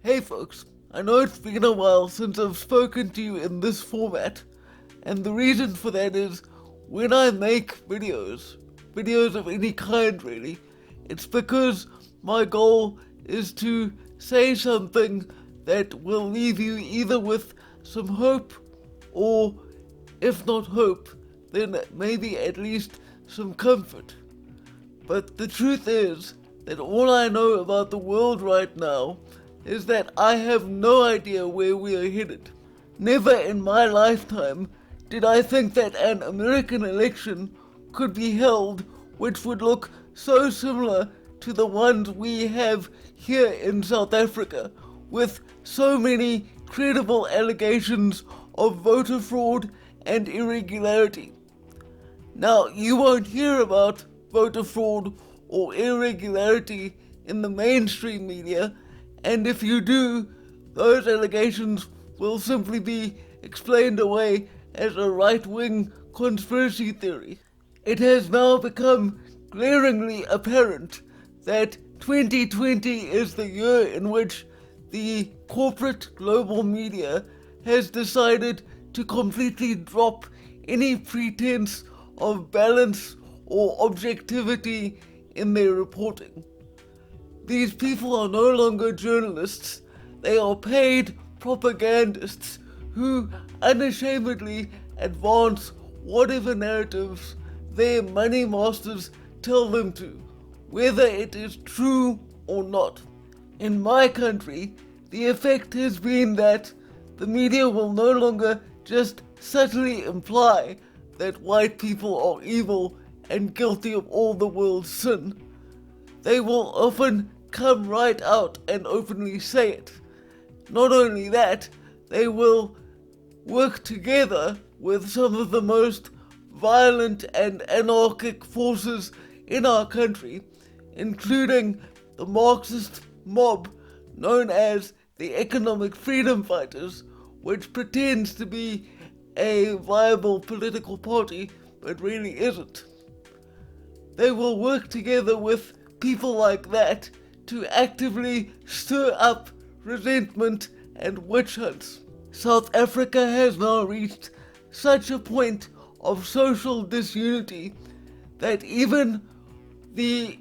Hey folks, I know it's been a while since I've spoken to you in this format, and the reason for that is when I make videos of any kind really, it's because my goal is to say something that will leave you either with some hope or, if not hope, then maybe at least some comfort. But the truth is that all I know about the world right now is that I have no idea where we are headed. Never in my lifetime did I think that an American election could be held which would look so similar to the ones we have here in South Africa, with so many credible allegations of voter fraud and irregularity. Now, you won't hear about voter fraud or irregularity in the mainstream media, and if you do, those allegations will simply be explained away as a right-wing conspiracy theory. It has now become glaringly apparent that 2020 is the year in which the corporate global media has decided to completely drop any pretense of balance or objectivity in their reporting. These people are no longer journalists, they are paid propagandists who unashamedly advance whatever narratives their money masters tell them to, whether it is true or not. In my country, the effect has been that the media will no longer just subtly imply that white people are evil and guilty of all the world's sin. They will often come right out and openly say it. Not only that, they will work together with some of the most violent and anarchic forces in our country, including the Marxist mob known as the Economic Freedom Fighters, which pretends to be a viable political party but really isn't. They will work together with people like that to actively stir up resentment and witch hunts. South Africa has now reached such a point of social disunity that even the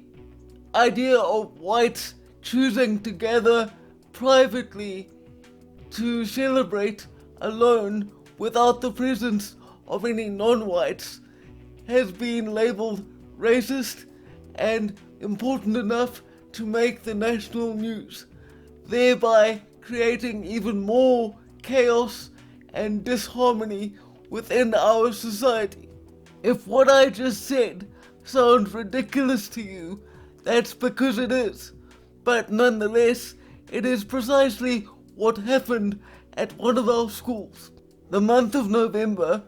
idea of whites choosing to gather privately to celebrate alone without the presence of any non-whites has been labeled racist and important enough to make the national news, thereby creating even more chaos and disharmony within our society. If what I just said sounds ridiculous to you, that's because it is. But nonetheless, it is precisely what happened at one of our schools. The month of November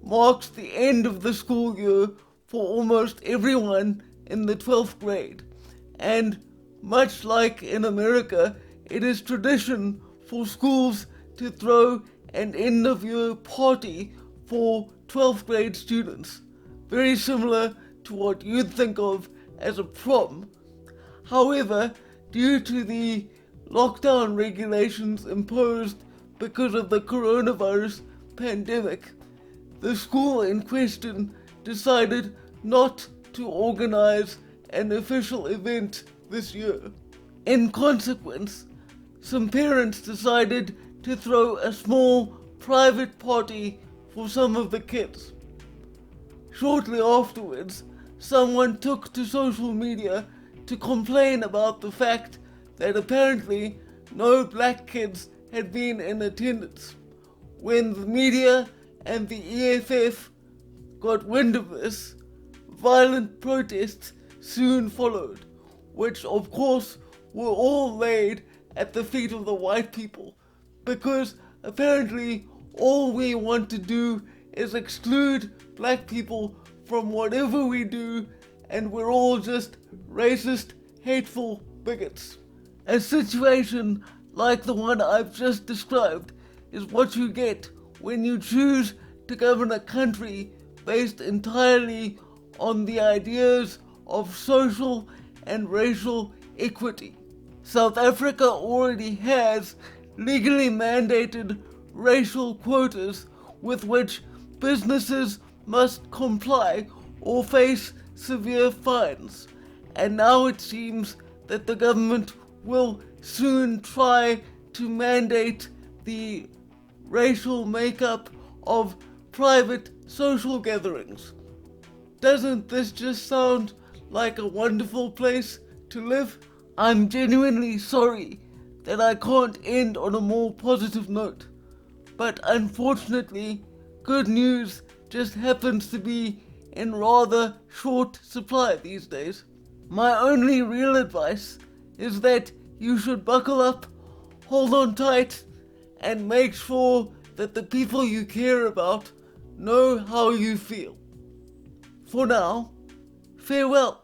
marks the end of the school year for almost everyone in the 12th grade. And much like in America, it is tradition for schools to throw an end-of-year party for 12th grade students, very similar to what you'd think of as a prom. However, due to the lockdown regulations imposed because of the coronavirus pandemic, the school in question decided not to organize an official event this year. In consequence, some parents decided to throw a small private party for some of the kids. Shortly afterwards, someone took to social media to complain about the fact that apparently no black kids had been in attendance. When the media and the EFF got wind of this, violent protests soon followed, which of course were all laid at the feet of the white people, because apparently all we want to do is exclude black people from whatever we do, and we're all just racist, hateful bigots. A situation like the one I've just described is what you get when you choose to govern a country based entirely on the ideas of social and racial equity. South Africa already has legally mandated racial quotas with which businesses must comply or face severe fines. And now it seems that the government will soon try to mandate the racial makeup of private social gatherings. Doesn't this just sound like a wonderful place to live? I'm genuinely sorry that I can't end on a more positive note, but unfortunately, good news just happens to be in rather short supply these days. My only real advice is that you should buckle up, hold on tight, and make sure that the people you care about know how you feel. For now, farewell.